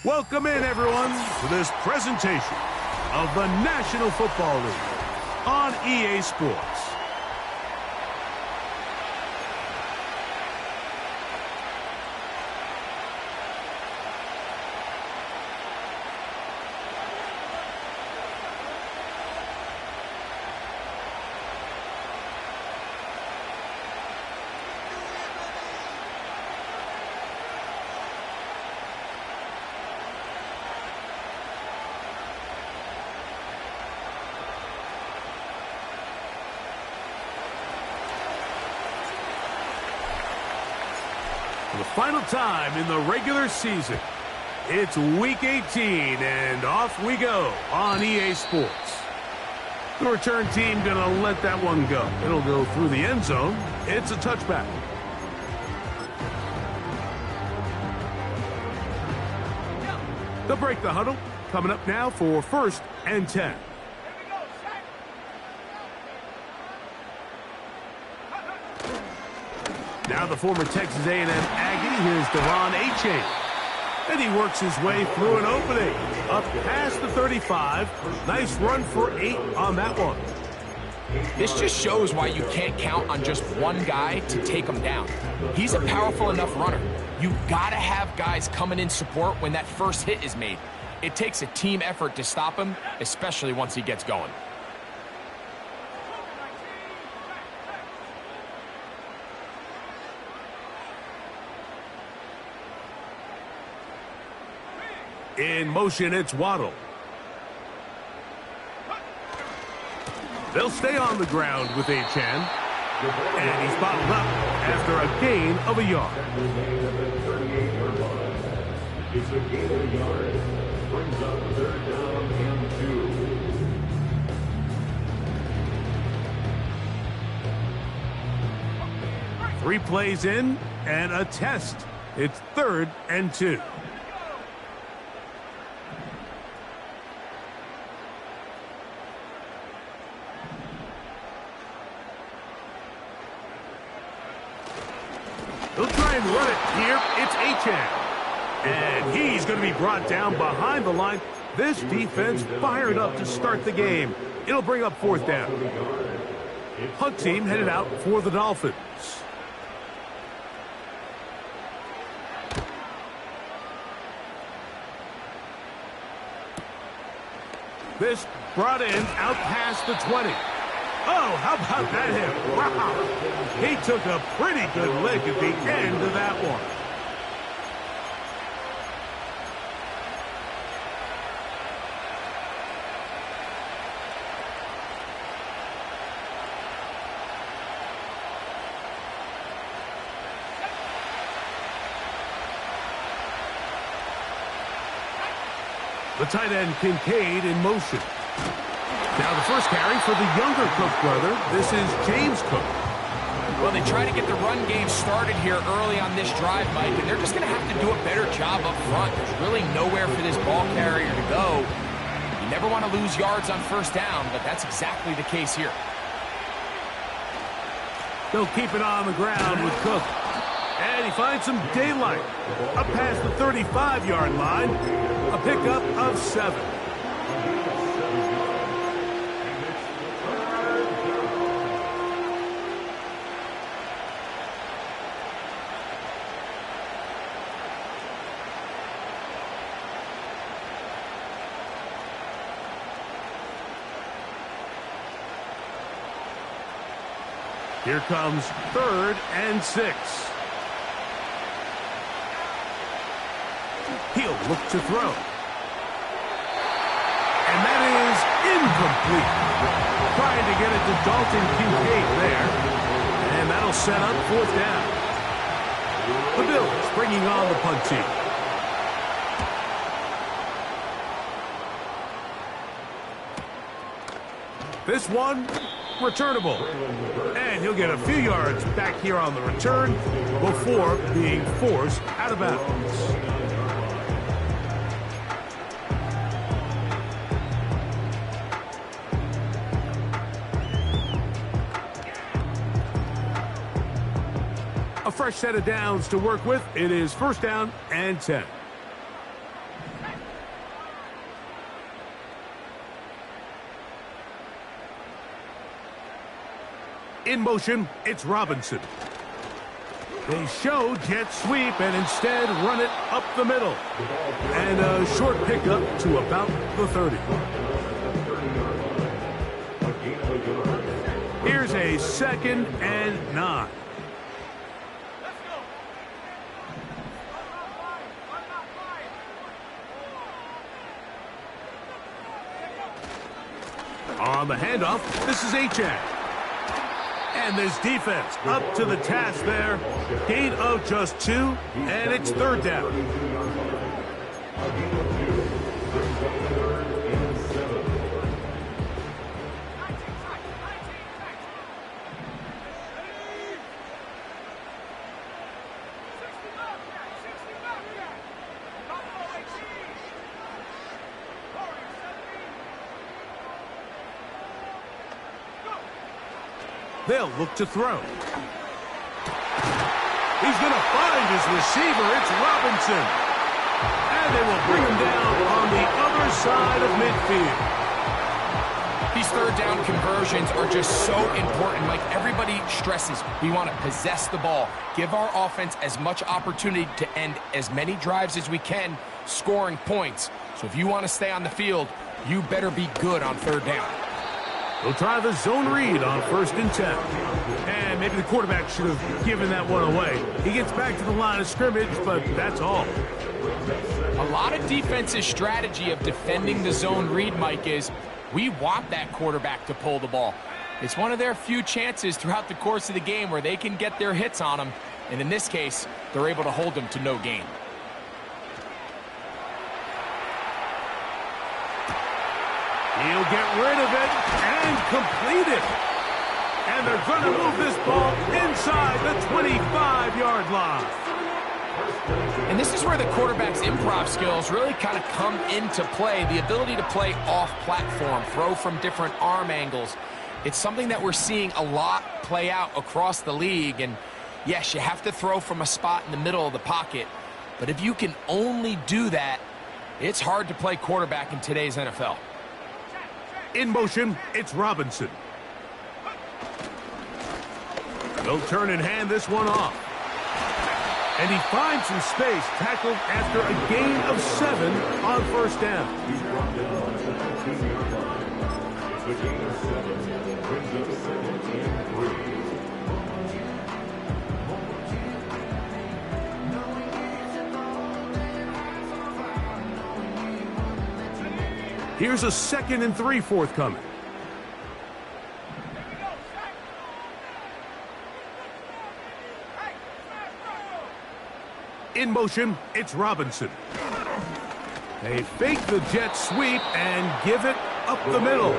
Welcome in, everyone, to this presentation of the National Football League on EA Sports. For the final time in the regular season, it's Week 18, and off we go on EA Sports. The return team going to let that one go. It'll go through the end zone. It's a touchback. They'll break the huddle. Coming up now for 1st and 10. Now the former Texas A&M Aggie, here's Deron A-Chain. And he works his way through an opening. Up past the 35. Nice run for 8 on that one. This just shows why you can't count on just one guy to take him down. He's a powerful enough runner. You gotta have guys coming in support when that first hit is made. It takes a team effort to stop him, especially once he gets going. In motion, it's Waddle. They'll stay on the ground with Achane. And he's bottled up after a gain of a yard. It's a gain of a yard. Brings up 3rd down and 2. 3 plays in and a test. It's 3rd and 2. He'll try and run it here. It's Achane. And he's going to be brought down behind the line. This defense fired up to start the game. It'll bring up 4th down. Punt team headed out for the Dolphins. This brought in out past the 20. Oh, how about that hit? Wow. He took a pretty good lick at the end of that one. The tight end Kincaid in motion. Now the first carry for the younger Cook brother. This is James Cook. Well, they try to get the run game started here early on this drive, Mike, and they're just going to have to do a better job up front. There's really nowhere for this ball carrier to go. You never want to lose yards on 1st down, but that's exactly the case here. They'll keep it on the ground with Cook. And he finds some daylight. Up past the 35-yard line. A pickup of 7. Here comes 3rd and 6. He'll look to throw. And that is incomplete. Trying to get it to Dalton Kincaid there. And that'll set up 4th down. The Bills bringing on the punt team. This one, returnable. And he'll get a few yards back here on the return before being forced out of bounds. A fresh set of downs to work with. It is 1st down and 10. In motion, it's Robinson. They show jet sweep and instead run it up the middle. And a short pickup to about the 30. Here's a 2nd and 9. On the handoff, this is Achane. And this defense up to the task there. Gain of just 2, and it's 3rd down. They'll look to throw. He's going to find his receiver. It's Robinson. And they will bring him down on the other side of midfield. These 3rd down conversions are just so important. Like everybody stresses, we want to possess the ball, give our offense as much opportunity to end as many drives as we can, scoring points. So if you want to stay on the field, you better be good on 3rd down. They'll try the zone read on 1st and 10. And maybe the quarterback should have given that one away. He gets back to the line of scrimmage, but that's all. A lot of defense's strategy of defending the zone read, Mike, is we want that quarterback to pull the ball. It's one of their few chances throughout the course of the game where they can get their hits on him. And in this case, they're able to hold him to no gain. He'll get rid of it and complete it. And they're going to move this ball inside the 25-yard line. And this is where the quarterback's improv skills really kind of come into play. The ability to play off-platform, throw from different arm angles. It's something that we're seeing a lot play out across the league. And yes, you have to throw from a spot in the middle of the pocket. But if you can only do that, it's hard to play quarterback in today's NFL. In motion, it's Robinson. They'll turn and hand this one off. And he finds some space, tackled after a gain of 7 on 1st down. The gain of 7 brings up 2nd and 3. Here's a 2nd and 3 forthcoming. In motion, it's Robinson. They fake the jet sweep and give it up the middle.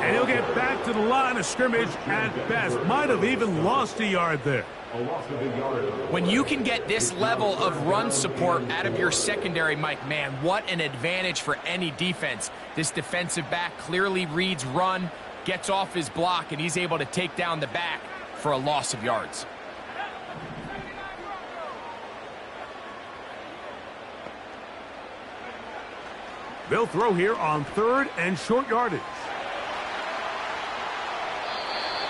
And he'll get back to the line of scrimmage at best. Might have even lost a yard there. When you can get this level of run support out of your secondary, Mike, man, what an advantage for any defense. This defensive back clearly reads run, gets off his block, and he's able to take down the back for a loss of yards. They'll throw here on 3rd and short yardage.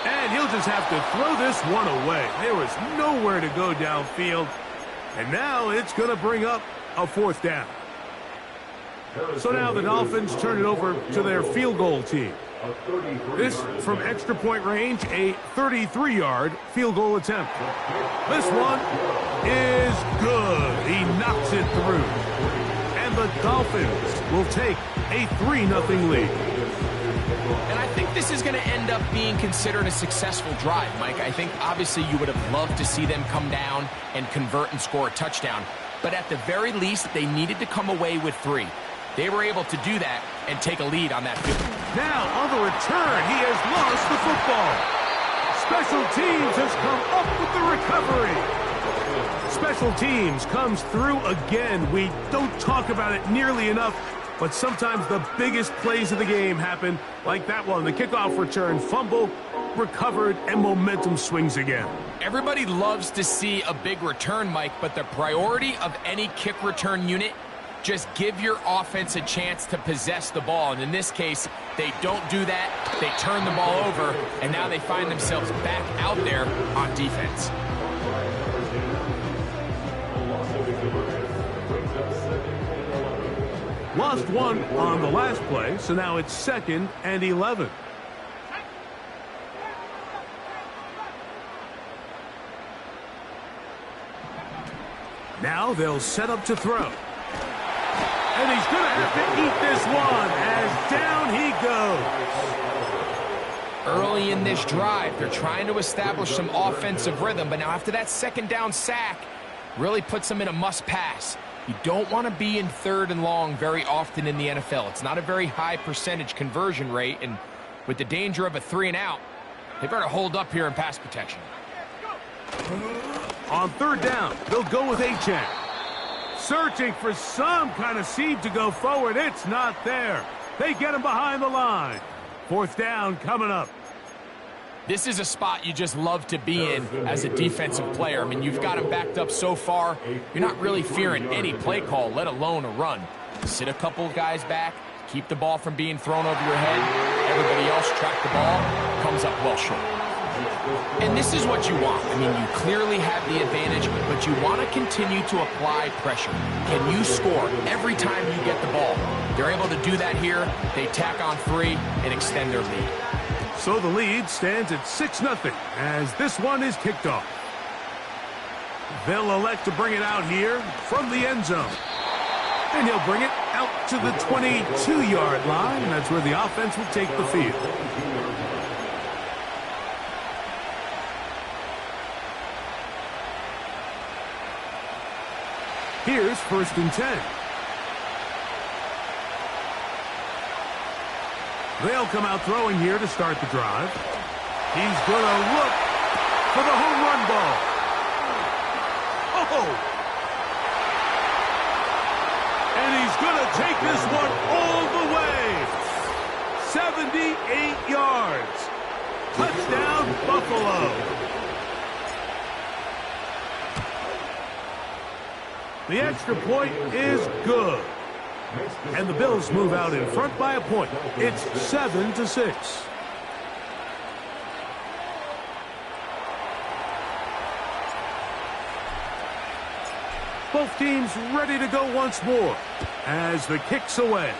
And he'll just have to throw this one away. There was nowhere to go downfield. And now it's going to bring up a 4th down. So now the Dolphins turn it over to their field goal team. This from extra point range, a 33-yard field goal attempt. This one is good. He knocks it through. And the Dolphins will take a 3-0 lead. And I think this is going to end up being considered a successful drive, Mike. I think obviously you would have loved to see them come down and convert and score a touchdown. But at the very least, they needed to come away with 3. They were able to do that and take a lead on that field. Now on the return, he has lost the football. Special teams has come up with the recovery. Special teams comes through again. We don't talk about it nearly enough, but sometimes the biggest plays of the game happen like that one. The kickoff return, fumble, recovered, and momentum swings again. Everybody loves to see a big return, Mike, but the priority of any kick return unit Just give your offense a chance to possess the ball. And in this case, they don't do that. They turn the ball over, and now they find themselves back out there on defense. Lost one on the last play, so now it's 2nd and 11. Now they'll set up to throw. And he's going to have to eat this one as down he goes. Early in this drive, they're trying to establish some offensive rhythm, but now after that 2nd down sack, really puts them in a must-pass. You don't want to be in 3rd and long very often in the NFL. It's not a very high percentage conversion rate, and with the danger of a 3-and-out, they better hold up here in pass protection. On 3rd down, they'll go with Achane. Searching for some kind of seed to go forward. It's not there. They get him behind the line. 4th down coming up. This is a spot you just love to be in as a defensive player. I mean, you've got him backed up so far, you're not really fearing any play call, let alone a run. Sit a couple guys back, keep the ball from being thrown over your head. Everybody else track the ball, comes up well short. And this is what you want. I mean, you clearly have the advantage, but you want to continue to apply pressure. Can you score every time you get the ball? They're able to do that here. They tack on 3 and extend their lead. So the lead stands at 6-0 as this one is kicked off. They'll elect to bring it out here from the end zone. And he'll bring it out to the 22-yard line. That's where the offense will take the field. Here's 1st and 10. They'll come out throwing here to start the drive. He's going to look for the home run ball. Oh! And he's going to take this one all the way. 78 yards. Touchdown, Buffalo. The extra point is good. And the Bills move out in front by a point. It's 7-6. Both teams ready to go once more as the kick's away.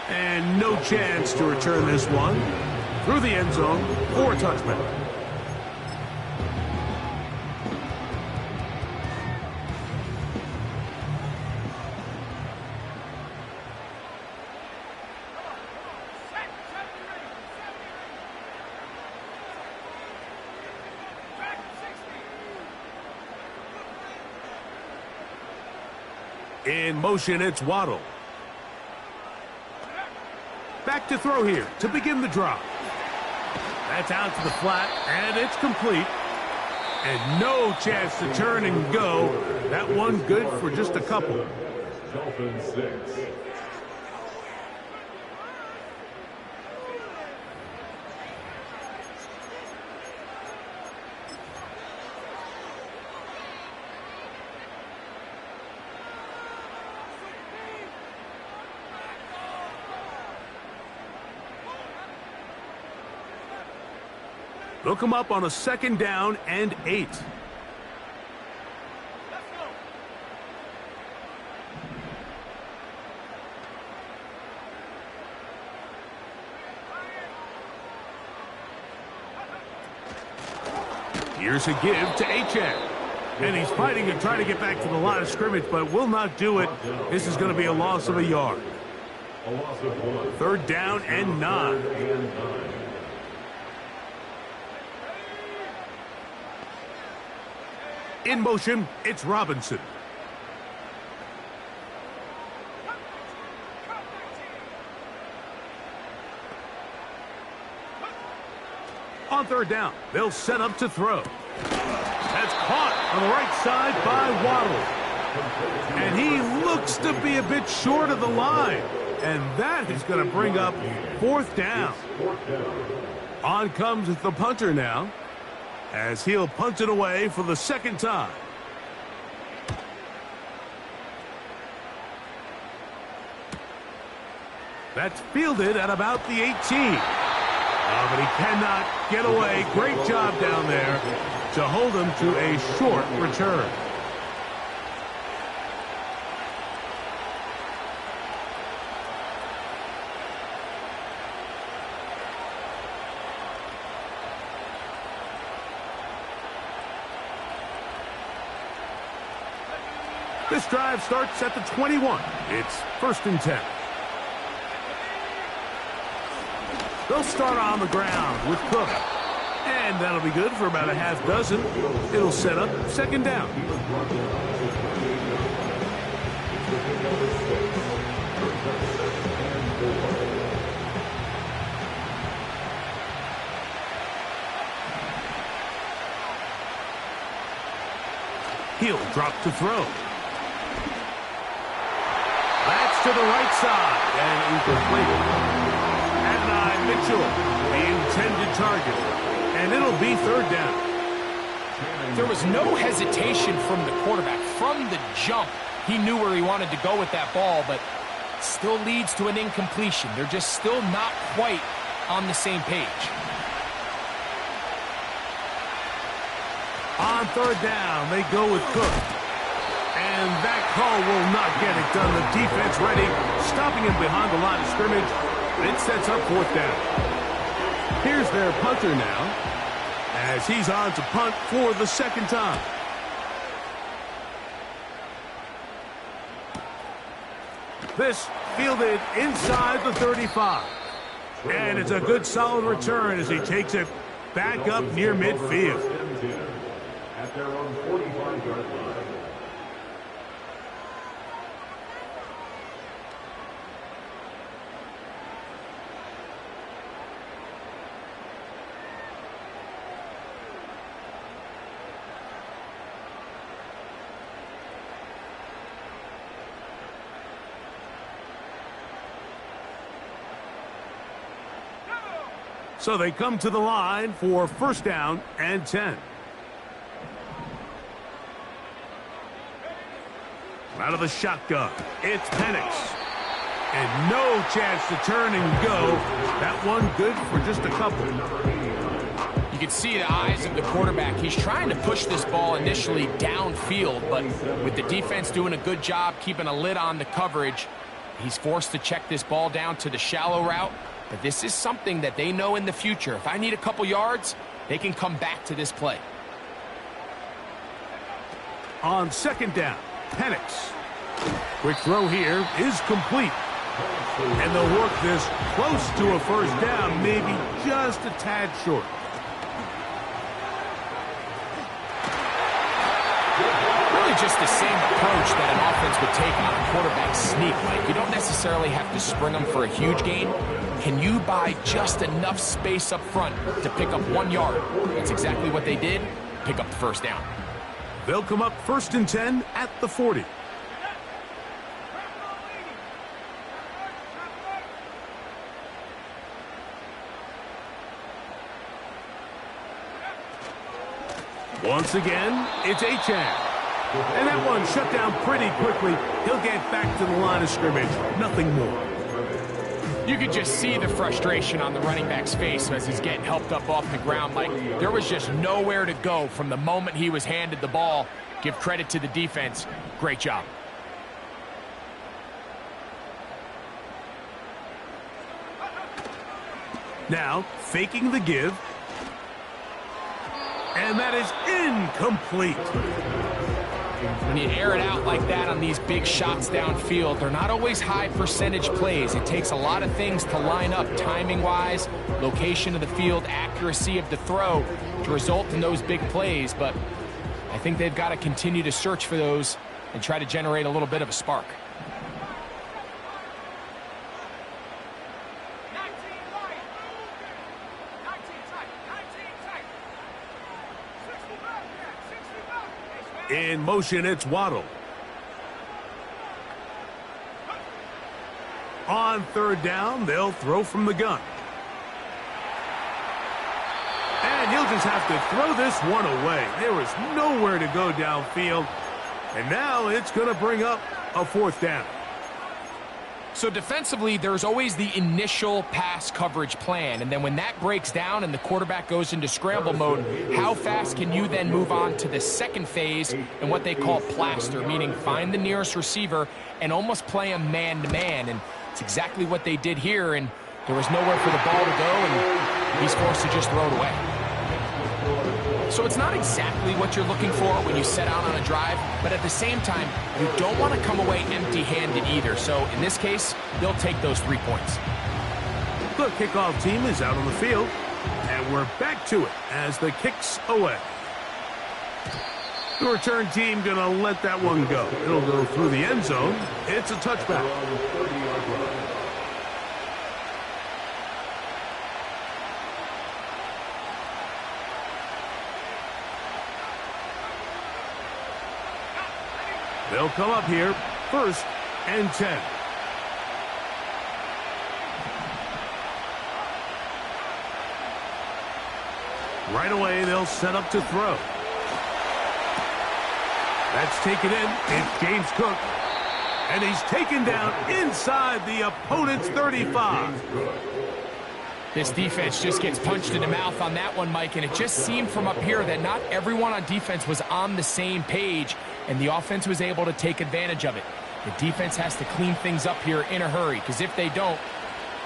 And no chance to return this one through the end zone for a touchback. In motion, it's Waddle. Back to throw here to begin the drop. That's out to the flat, and it's complete. And no chance to turn and go. That one good for just a couple. Dolphins 6. They'll come up on a 2nd down and 8. Here's a give to Achane. And he's fighting to try to get back to the line of scrimmage, but will not do it. This is going to be a loss of a yard. 3rd down and 9. In motion, it's Robinson. On 3rd down, they'll set up to throw. That's caught on the right side by Waddle. And he looks to be a bit short of the line. And that is going to bring up 4th down. On comes the punter now, as he'll punt it away for the 2nd time. That's fielded at about the 18. But he cannot get away. Great job down there to hold him to a short return. This drive starts at the 21. It's 1st and 10. They'll start on the ground with Cook. And that'll be good for about a half dozen. It'll set up 2nd down. He'll drop to throw. That's to the right side and incomplete. At 9, Mitchell, the intended target, and it'll be 3rd down. There was no hesitation from the quarterback. From the jump, he knew where he wanted to go with that ball, but still leads to an incompletion. They're just still not quite on the same page. On 3rd down, they go with Cook. And that call will not get it done. The defense ready, stopping him behind the line of scrimmage. It sets up 4th down. Here's their punter now, as he's on to punt for the 2nd time. This fielded inside the 35. And it's a good solid return as he takes it back up near midfield. At their own 45-yard line. So they come to the line for 1st down and 10. Out of the shotgun, it's Penix. And no chance to turn and go. That one good for just a couple. You can see the eyes of the quarterback. He's trying to push this ball initially downfield, but with the defense doing a good job keeping a lid on the coverage, he's forced to check this ball down to the shallow route. But this is something that they know in the future. If I need a couple yards, they can come back to this play. On 2nd down, Penix. Quick throw here is complete. And they'll work this close to a 1st down, maybe just a tad short. Really just the same approach that an offense would take on a quarterback sneak. Like, you don't necessarily have to spring them for a huge gain. Can you buy just enough space up front to pick up 1 yard? That's exactly what they did. Pick up the 1st down. They'll come up 1st and 10 at the 40. Once again, it's Achane. And that one shut down pretty quickly. He'll get back to the line of scrimmage. Nothing more. You could just see the frustration on the running back's face as he's getting helped up off the ground. Like, there was just nowhere to go from the moment he was handed the ball. Give credit to the defense. Great job. Now, faking the give. And that is incomplete. When you air it out like that on these big shots downfield, they're not always high percentage plays. It takes a lot of things to line up timing-wise, location of the field, accuracy of the throw to result in those big plays. But I think they've got to continue to search for those and try to generate a little bit of a spark. In motion, it's Waddle. On 3rd down, they'll throw from the gun. And he'll just have to throw this one away. There was nowhere to go downfield. And now it's going to bring up a 4th down. So defensively, there's always the initial pass coverage plan, and then when that breaks down and the quarterback goes into scramble mode, how fast can you then move on to the second phase and what they call plaster, meaning find the nearest receiver and almost play him man-to-man, and it's exactly what they did here, and there was nowhere for the ball to go, and he's forced to just throw it away. So it's not exactly what you're looking for when you set out on a drive, but at the same time, you don't want to come away empty-handed either. So in this case, they'll take those 3 points. The kickoff team is out on the field, and we're back to it as the kick's away. The return team going to let that one go. It'll go through the end zone. It's a touchback. They'll come up here, 1st and 10. Right away, they'll set up to throw. That's taken in. It's James Cook. And he's taken down inside the opponent's 35. This defense just gets punched in the mouth on that one, Mike, and it just seemed from up here that not everyone on defense was on the same page, and the offense was able to take advantage of it. The defense has to clean things up here in a hurry, because if they don't,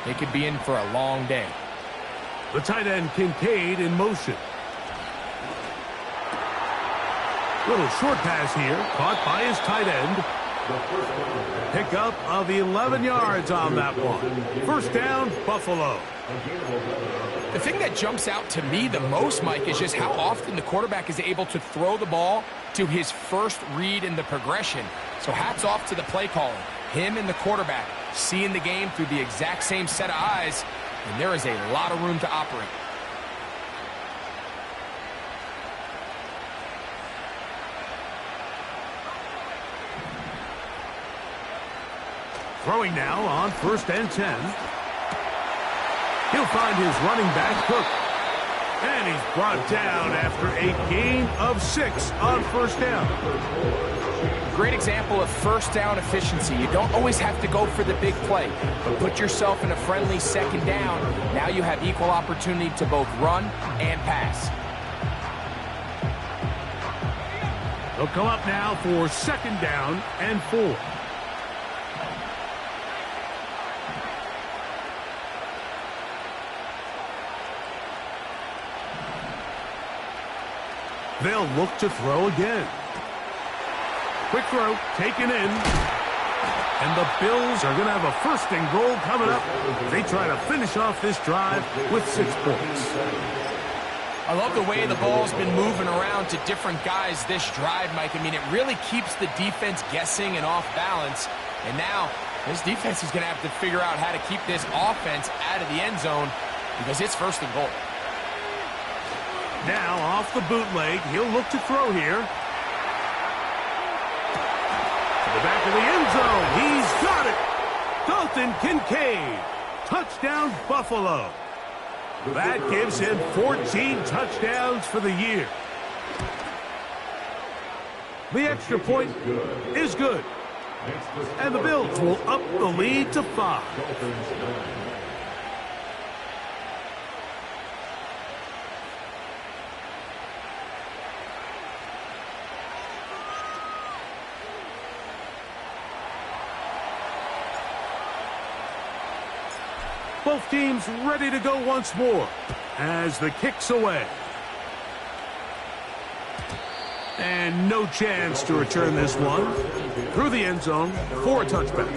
they could be in for a long day. The tight end, Kincaid, in motion. Little short pass here, caught by his tight end. Pickup of 11 yards on that one. 1st down, Buffalo. The thing that jumps out to me the most, Mike, is just how often the quarterback is able to throw the ball to his first read in the progression. So hats off to the play calling. Him and the quarterback seeing the game through the exact same set of eyes, and there is a lot of room to operate. Throwing now on 1st and 10. He'll find his running back, Cook. And he's brought down after a gain of 6 on 1st down. Great example of 1st down efficiency. You don't always have to go for the big play, but put yourself in a friendly 2nd down. Now you have equal opportunity to both run and pass. They'll come up now for 2nd down and 4. They'll look to throw again. Quick throw, taken in. And the Bills are going to have a 1st and goal coming up. They try to finish off this drive with 6 points. I love the way the ball's been moving around to different guys this drive, Mike. I mean, it really keeps the defense guessing and off balance. And now, this defense is going to have to figure out how to keep this offense out of the end zone because it's 1st and goal. Now off the bootleg, he'll look to throw here. To the back of the end zone, he's got it. Dalton Kincaid, touchdown Buffalo. That gives him 14 touchdowns for the year. The extra point is good. And the Bills will up the lead to 5. Both teams ready to go once more as the kick's away. And no chance to return this one. Through the end zone for a touchback.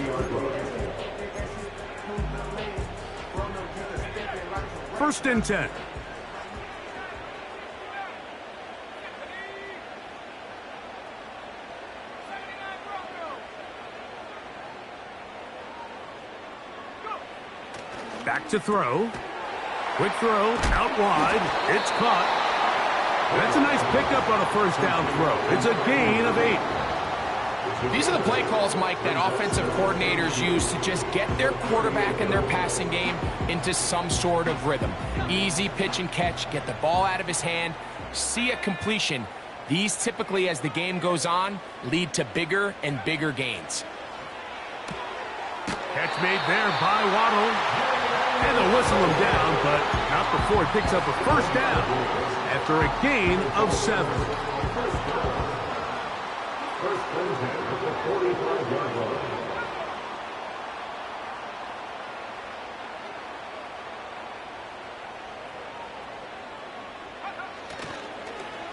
First and 10. Back to throw. Quick throw, out wide. It's caught. That's a nice pickup on a 1st down throw. It's a gain of 8. These are the play calls, Mike, that offensive coordinators use to just get their quarterback and their passing game into some sort of rhythm. Easy pitch and catch, get the ball out of his hand, see a completion. These typically, as the game goes on, lead to bigger and bigger gains. Catch made there by Waddle. And they'll whistle him down, but not before he picks up a first down after a gain of 7. First and 10 at the 45-yard line.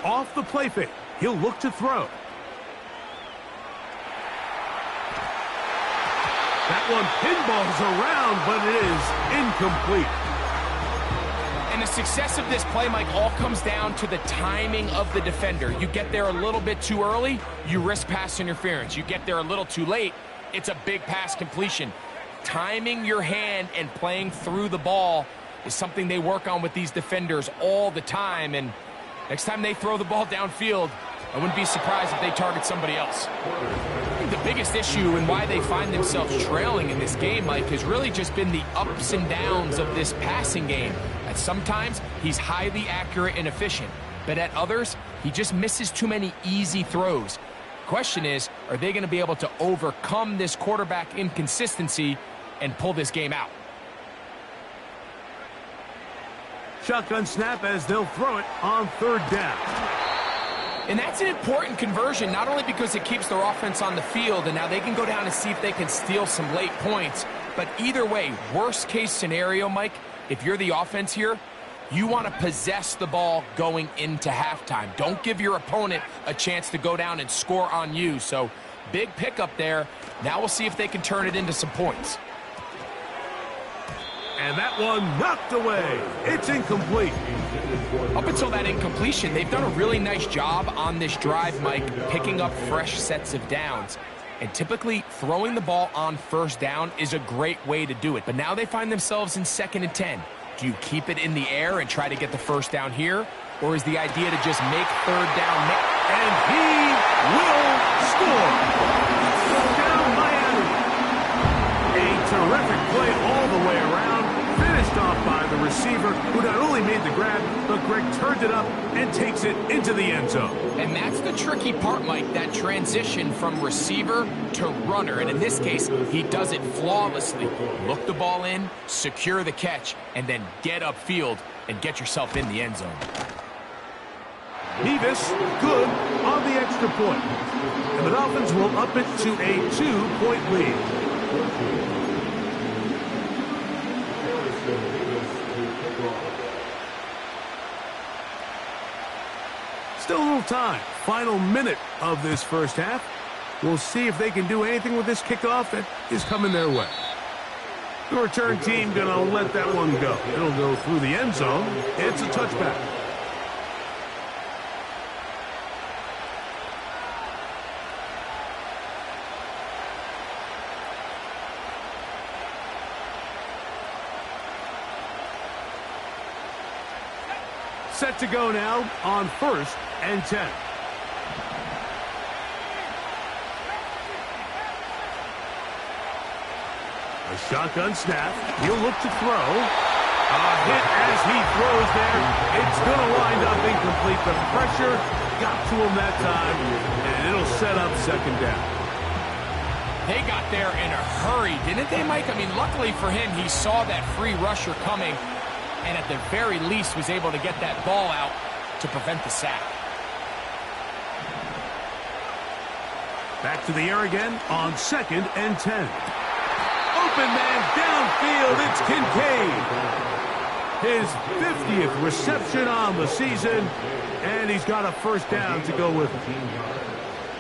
Off the play fake, he'll look to throw. That one pinballs around, but it is incomplete. And the success of this play, Mike, all comes down to the timing of the defender. You get there a little bit too early, you risk pass interference. You get there a little too late, it's a big pass completion. Timing your hand and playing through the ball is something they work on with these defenders all the time. And next time they throw the ball downfield, I wouldn't be surprised if they target somebody else. I think the biggest issue and why they find themselves trailing in this game, Mike, has really just been the ups and downs of this passing game. At sometimes, he's highly accurate and efficient, but at others, he just misses too many easy throws. Question is, are they going to be able to overcome this quarterback inconsistency and pull this game out? Shotgun snap as they'll throw it on 3rd down. And that's an important conversion, not only because it keeps their offense on the field, and now they can go down and see if they can steal some late points, but either way, worst case scenario, Mike, if you're the offense here, you want to possess the ball going into halftime. Don't give your opponent a chance to go down and score on you. So big pickup there. Now we'll see if they can turn it into some points. And that one knocked away. It's incomplete. Up until that incompletion, they've done a really nice job on this drive, Mike, picking up fresh sets of downs. And typically, throwing the ball on 1st down is a great way to do it. But now they find themselves in 2nd and 10. Do you keep it in the air and try to get the 1st down here? Or is the idea to just make 3rd down? And he will score. Down Miami. A terrific play all the way around. Finished off by the receiver, who not only made the grab, but Greg turned it up and takes it into the end zone. And that's the tricky part, Mike, that transition from receiver to runner. And in this case, he does it flawlessly. Look the ball in, secure the catch, and then get upfield and get yourself in the end zone. Nevis, good on the extra point. And the Dolphins will up it to a 2-point lead. Still a little time. Final minute of this first half. We'll see if they can do anything with this kickoff that is coming their way. The return team going to let that one go. It'll go through the end zone. It's a touchback. Set to go now on 1st and 10. A shotgun snap. He'll look to throw. A hit as he throws there. It's going to wind up incomplete. The pressure got to him that time, and it'll set up 2nd down. They got there in a hurry, didn't they, Mike? I mean, luckily for him, he saw that free rusher coming, and at the very least was able to get that ball out to prevent the sack. Back to the air again on 2nd and 10. Open man downfield, it's Kincaid. His 50th reception on the season, and he's got a 1st down to go with it.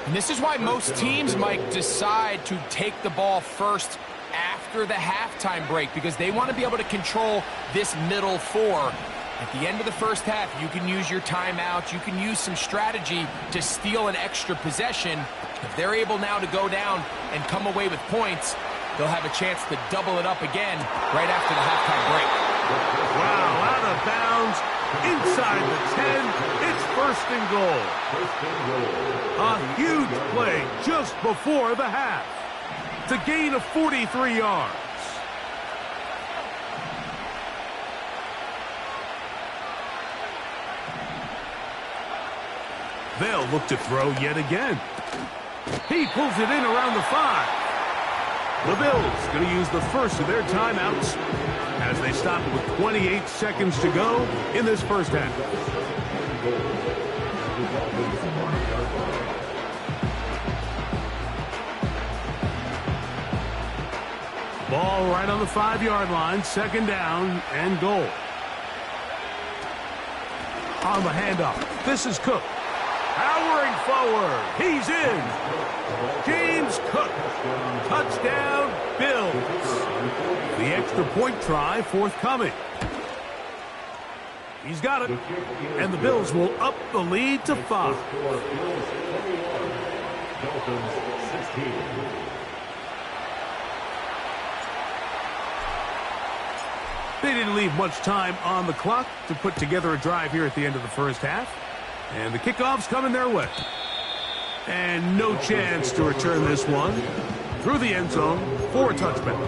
And this is why most teams, Mike, decide to take the ball first after the halftime break, because they want to be able to control this middle 4. At the end of the first half, you can use your timeout. You can use some strategy to steal an extra possession. If they're able now to go down and come away with points, they'll have a chance to double it up again right after the halftime break. Wow, out of bounds, inside the 10. It's 1st and goal. A huge play just before the half. To gain of 43 yards. They'll look to throw yet again. He pulls it in around the 5. The Bills going to use the first of their timeouts as they stop with 28 seconds to go in this first half. Ball right on the 5-yard line, second down and goal. On the handoff, this is Cook. Powering forward, he's in. James Cook, touchdown Bills. The extra point try forthcoming. He's got it, and the Bills will up the lead to 5. Dolphins 16. They didn't leave much time on the clock to put together a drive here at the end of the first half. And the kickoff's coming their way. And no chance to return this one through the end zone for a touchback.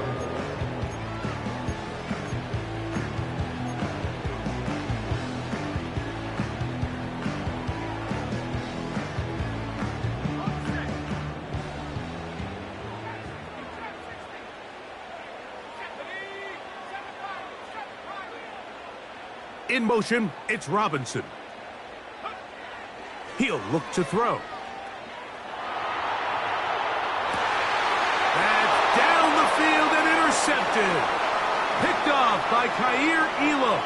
In motion, it's Robinson. He'll look to throw. That's down the field and intercepted. Picked off by Kaiir Elam.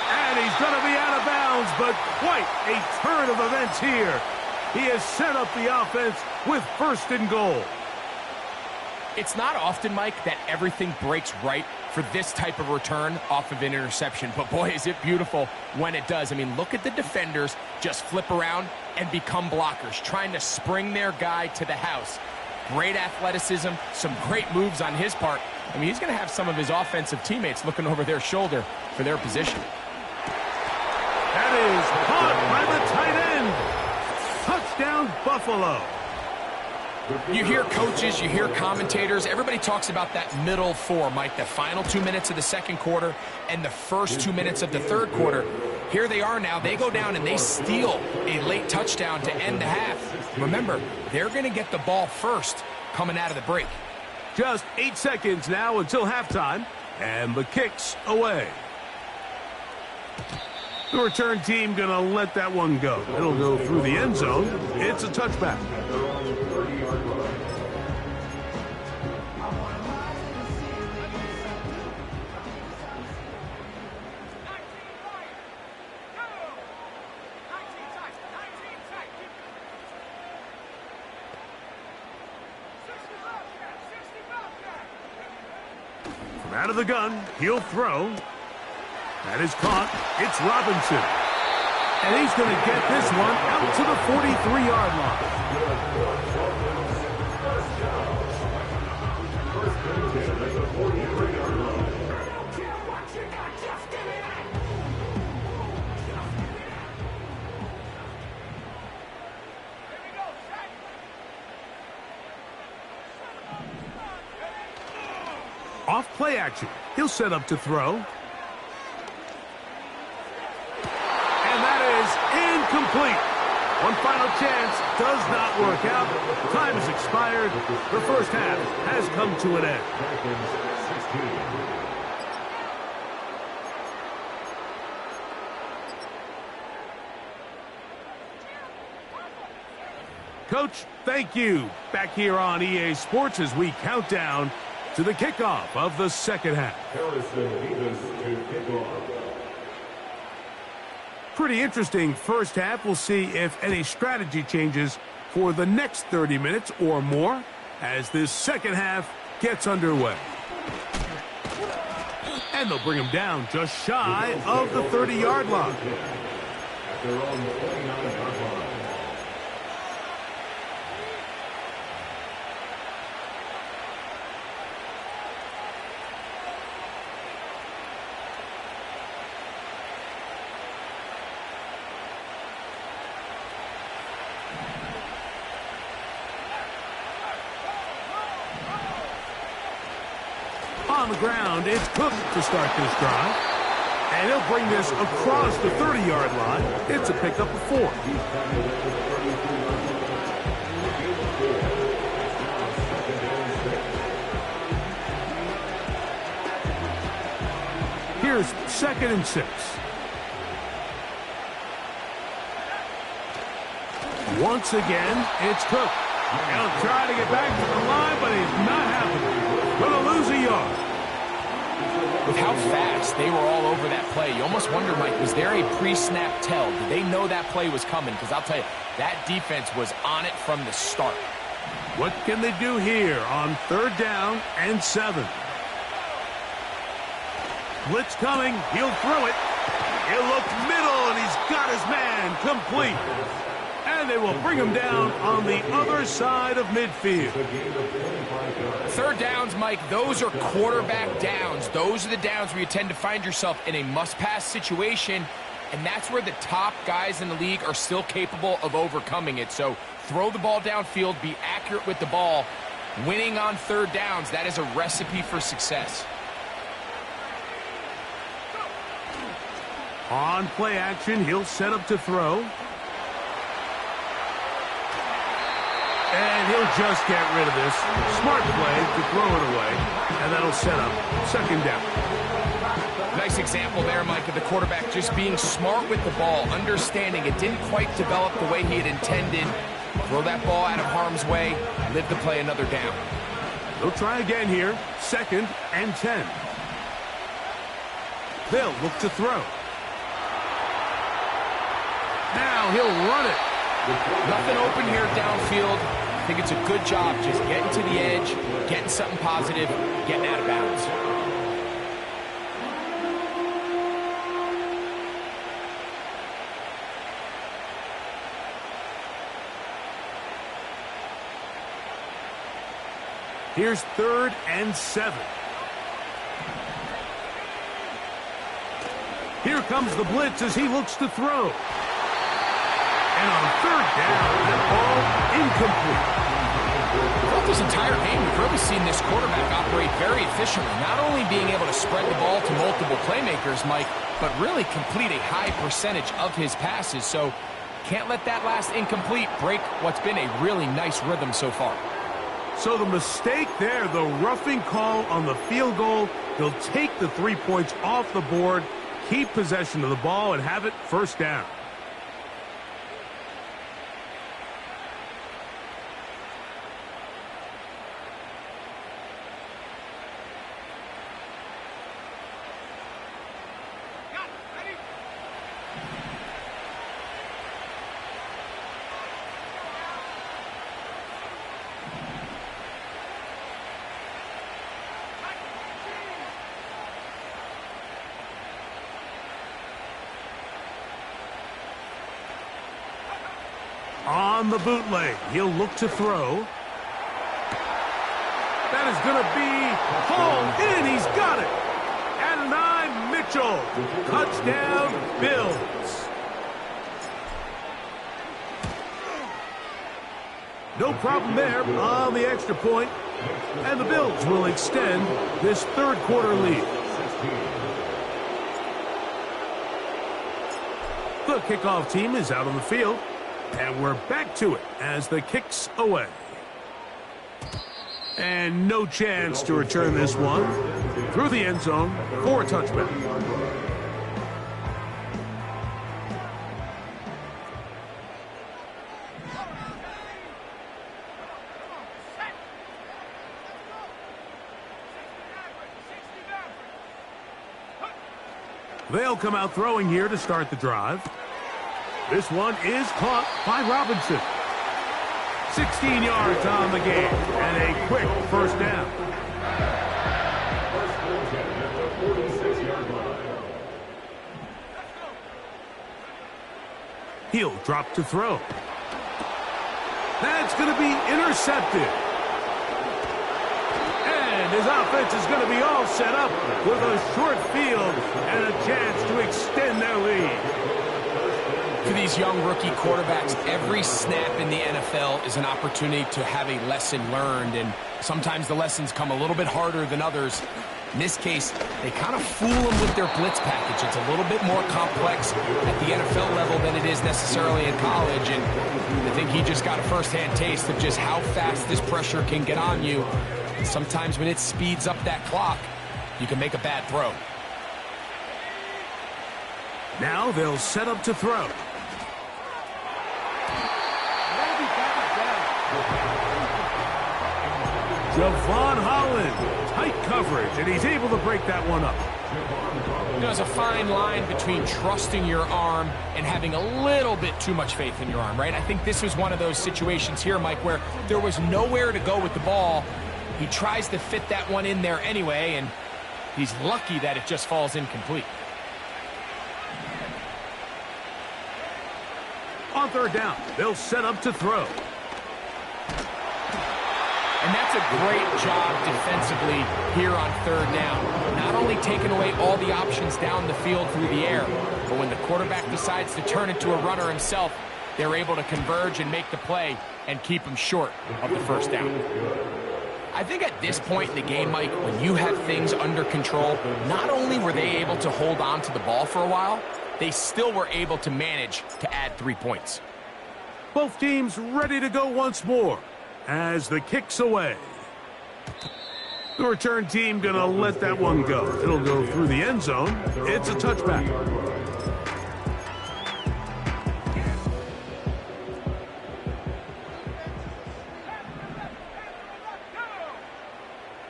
And he's going to be out of bounds, but quite a turn of events here. He has set up the offense with first and goal. It's not often, Mike, that everything breaks right for this type of return off of an interception. But, boy, is it beautiful when it does. I mean, look at the defenders just flip around and become blockers, trying to spring their guy to the house. Great athleticism, some great moves on his part. I mean, he's going to have some of his offensive teammates looking over their shoulder for their position. That is caught by the tight end. Touchdown, Buffalo. You hear coaches, you hear commentators, everybody talks about that middle four, Mike, the final 2 minutes of the second quarter and the first 2 minutes of the third quarter. Here they are now. They go down and they steal a late touchdown to end the half. Remember, they're going to get the ball first coming out of the break. Just 8 seconds now until halftime, and the kick's away. The return team going to let that one go. It'll go through the end zone. It's a touchback. From out of the gun, he'll throw. That is caught. It's Robinson. And he's going to get this one out to the 43-yard line. Off play action. He'll set up to throw. Incomplete. One final chance does not work out. Time has expired. The first half has come to an end. Coach, thank you. Back here on EA Sports as we count down to the kickoff of the second half. Pretty interesting first half. We'll see if any strategy changes for the next 30 minutes or more as this second half gets underway. And they'll bring him down just shy of the 30-yard line. They're on the 29-yard line. On the ground, it's Cook to start this drive. And he'll bring this across the 30-yard line. It's a pickup of 4. Here's 2nd and 6. Once again, it's Cook. He'll try to get back to the line, but he's not happening. Going to lose a yard. With how fast they were all over that play, you almost wonder, Mike, was there a pre-snap tell? Did they know that play was coming? Because I'll tell you, that defense was on it from the start. What can they do here on 3rd down and 7? Blitz coming. He'll throw it. He'll look middle, and he's got his man complete. And they will bring him down on the other side of midfield. 3rd downs, Mike, those are quarterback downs. Those are the downs where you tend to find yourself in a must-pass situation, and that's where the top guys in the league are still capable of overcoming it. So throw the ball downfield, be accurate with the ball. Winning on 3rd downs, that is a recipe for success. On play action, he'll set up to throw. And he'll just get rid of this. Smart play to throw it away. And that'll set up 2nd down. Nice example there, Mike, of the quarterback just being smart with the ball, understanding it didn't quite develop the way he had intended. Throw that ball out of harm's way, live to play another down. They'll try again here. 2nd and 10. They'll look to throw. Now he'll run it. Nothing open here downfield. I think it's a good job just getting to the edge, getting something positive, getting out of bounds. Here's 3rd and 7. Here comes the blitz as he looks to throw. And on 3rd down, that ball incomplete. Throughout this entire game, we've really seen this quarterback operate very efficiently, not only being able to spread the ball to multiple playmakers, Mike, but really complete a high percentage of his passes. So can't let that last incomplete break what's been a really nice rhythm so far. So the mistake there, the roughing call on the field goal, he'll take the 3 points off the board, keep possession of the ball, and have it 1st down. On the bootleg, he'll look to throw. That is going to be hauled in. He's got it. Adonai Mitchell. Touchdown, Bills. No problem there on the extra point. And the Bills will extend this 3rd quarter lead. The kickoff team is out on the field. And we're back to it as the kick's away. And no chance to return this one through the end zone for a touchback. They'll come out throwing here to start the drive. This one is caught by Robinson. 16 yards on the game and a quick 1st down. He'll drop to throw. That's going to be intercepted. And his offense is going to be all set up with a short field and a chance to extend their lead. For these young rookie quarterbacks, every snap in the NFL is an opportunity to have a lesson learned, and sometimes the lessons come a little bit harder than others. In this case, they kind of fool them with their blitz package. It's a little bit more complex at the NFL level than it is necessarily in college, and I think he just got a first-hand taste of just how fast this pressure can get on you. And sometimes when it speeds up that clock, you can make a bad throw. Now they'll set up to throw. Javon Holland, tight coverage, and he's able to break that one up. There's a fine line between trusting your arm and having a little bit too much faith in your arm, right? I think this was one of those situations here, Mike, where there was nowhere to go with the ball. He tries to fit that one in there anyway, and he's lucky that it just falls incomplete. On third down, they'll set up to throw. And that's a great job defensively here on third down. Not only taking away all the options down the field through the air, but when the quarterback decides to turn into a runner himself, they're able to converge and make the play and keep him short of the first down. I think at this point in the game, Mike, when you have things under control, not only were they able to hold on to the ball for a while, they still were able to manage to add 3 points. Both teams ready to go once more as the kick's away. The return team gonna let that one go. It'll go through the end zone. It's a touchback.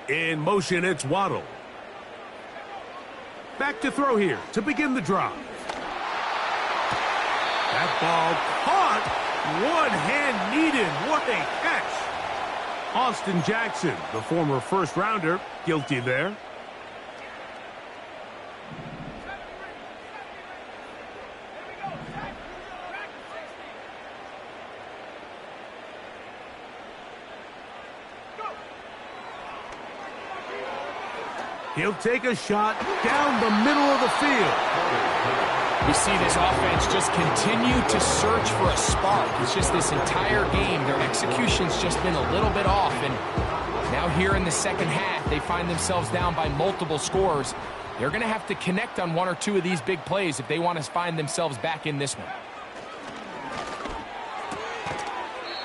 In motion, it's Waddle. Back to throw here to begin the drive. That ball caught. One hand needed. What a catch. Austin Jackson, the former first-rounder, guilty there. He'll take a shot down the middle of the field. We see this offense just continue to search for a spark. It's just this entire game, their execution's just been a little bit off. And now here in the second half, they find themselves down by multiple scores. They're going to have to connect on one or two of these big plays if they want to find themselves back in this one.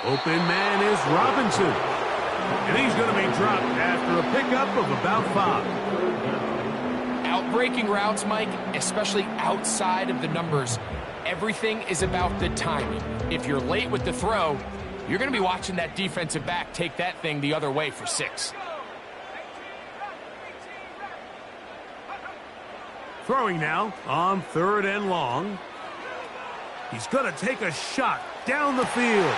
Open man is Robinson. And he's going to be dropped after a pickup of about 5. Outbreaking routes, Mike, especially outside of the numbers, everything is about the timing. If you're late with the throw, you're going to be watching that defensive back take that thing the other way for 6. Throwing now on 3rd and long. He's going to take a shot down the field.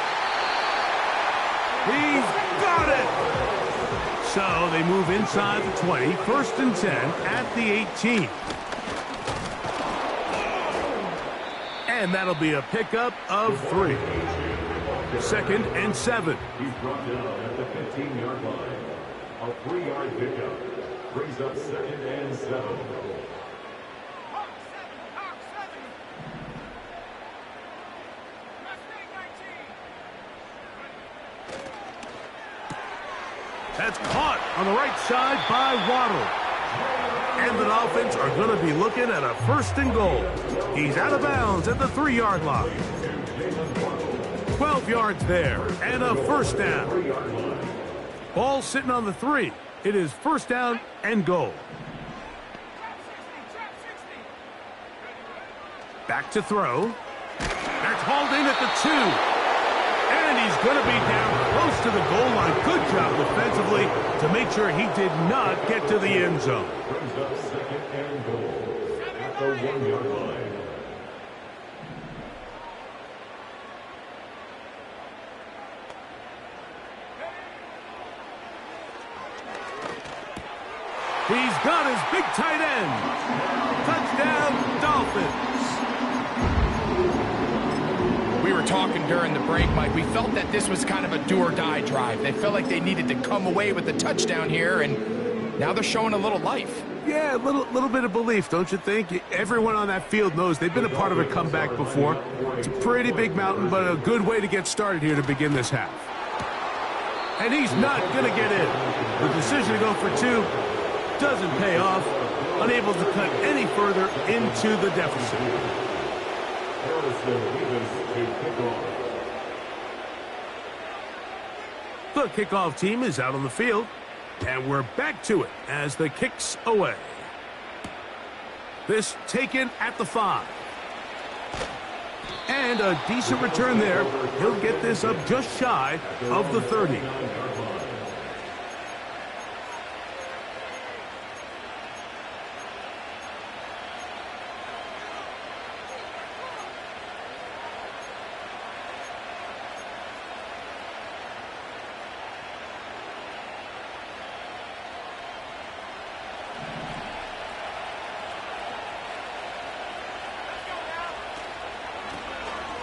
He's got it! So they move inside the 20, 1st and 10 at the 18. And that'll be a pickup of 3. 2nd and 7. He's brought down at the 15-yard line. A 3-yard pickup brings up 2nd and 7. That's caught on the right side by Waddle. And the Dolphins are going to be looking at a 1st and goal. He's out of bounds at the 3-yard line. 12 yards there and a 1st down. Ball sitting on the 3. It is 1st down and goal. Back to throw. That's hauled in at the 2. And he's going to be down close to the goal line. Good job defensively to make sure he did not get to the end zone. Brings up 2nd and goal at the 1-yard line. He's got his big tight end. Touchdown, Dolphins. We were talking during the break, Mike. We felt that this was kind of a do-or-die drive. They felt like they needed to come away with the touchdown here, and now they're showing a little life. Yeah, a little bit of belief, don't you think? Everyone on that field knows they've been a part of a comeback before. It's a pretty big mountain, but a good way to get started here to begin this half. And he's not going to get in. The decision to go for 2 doesn't pay off. Unable to cut any further into the deficit. The kickoff team is out on the field, and we're back to it as the kick's away. This taken at the 5. And a decent return there. He'll get this up just shy of the 30.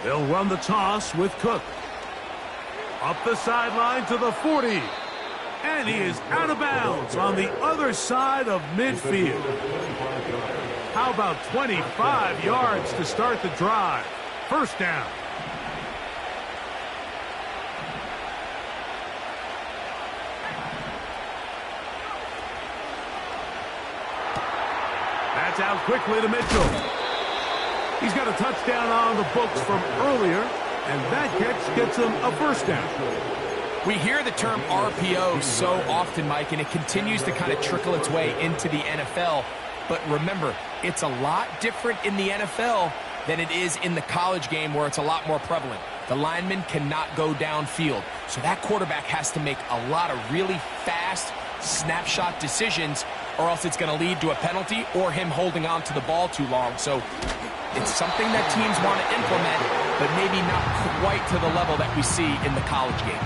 They'll run the toss with Cook. Up the sideline to the 40. And he is out of bounds on the other side of midfield. How about 25 yards to start the drive? First down. That's out quickly to Mitchell. He's got a touchdown on the books from earlier, and that catch gets him a first down. We hear the term RPO so often, Mike, and it continues to kind of trickle its way into the NFL. But remember, it's a lot different in the NFL than it is in the college game where it's a lot more prevalent. The lineman cannot go downfield, so that quarterback has to make a lot of really fast snapshot decisions, or else it's going to lead to a penalty or him holding on to the ball too long. So it's something that teams want to implement, but maybe not quite to the level that we see in the college game.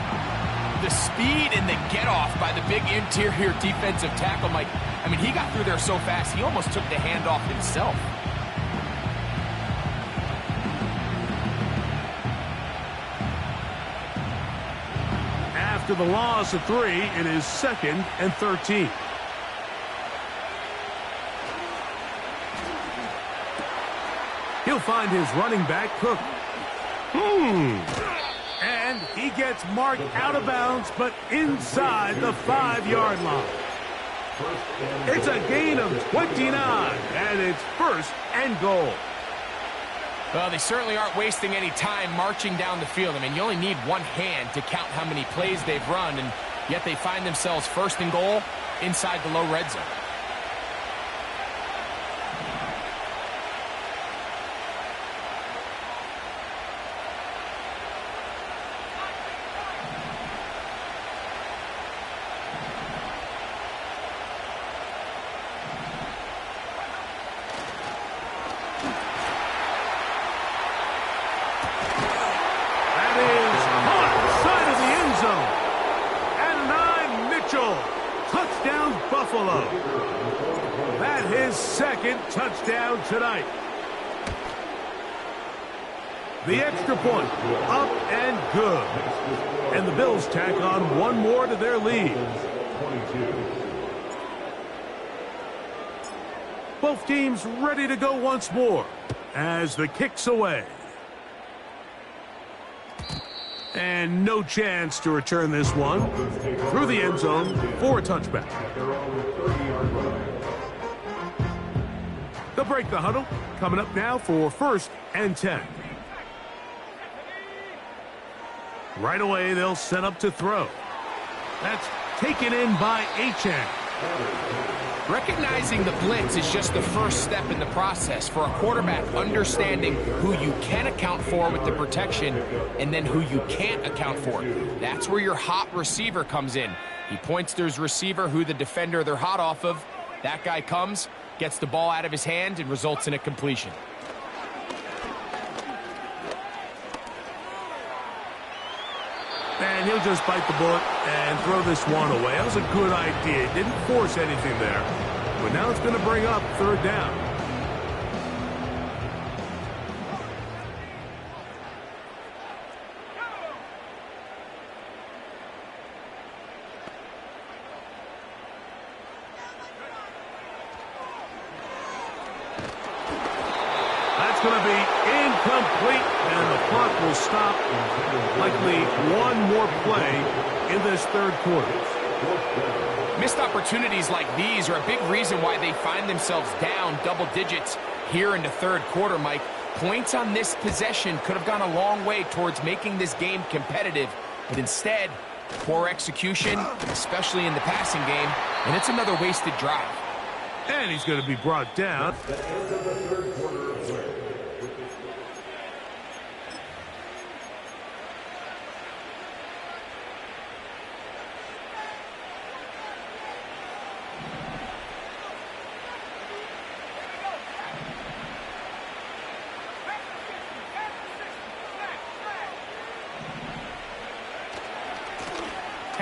The speed and the get-off by the big interior defensive tackle, Mike, I mean, he got through there so fast, he almost took the handoff himself. After the loss of 3, it is 2nd and 13. He'll find his running back, Cook. And he gets marked out of bounds, but inside the 5-yard line. It's a gain of 29, and it's 1st and goal. Well, they certainly aren't wasting any time marching down the field. I mean, you only need one hand to count how many plays they've run, and yet they find themselves 1st and goal inside the low red zone. That his 2nd touchdown tonight. The extra point, up and good. And the Bills tack on one more to their lead. Both teams ready to go once more as the kick's away. And no chance to return this one through the end zone for a touchback. They'll break the huddle. Coming up now for 1st and 10. Right away, they'll set up to throw. That's taken in by Achane. Recognizing the blitz is just the first step in the process for a quarterback, understanding who you can account for with the protection and then who you can't account for. That's where your hot receiver comes in. He points to his receiver, who the defender they're hot off of. That guy comes, gets the ball out of his hand, and results in a completion. And he'll just bite the bullet and throw this one away. That was a good idea. Didn't force anything there. But now it's going to bring up 3rd down. That's going to be incomplete, and the clock will stop. Likely one more play in this 3rd quarter. Missed opportunities like these are a big reason why they find themselves down double digits here in the 3rd quarter, Mike. Points on this possession could have gone a long way towards making this game competitive, but instead, poor execution, especially in the passing game, and it's another wasted drive. And he's going to be brought down.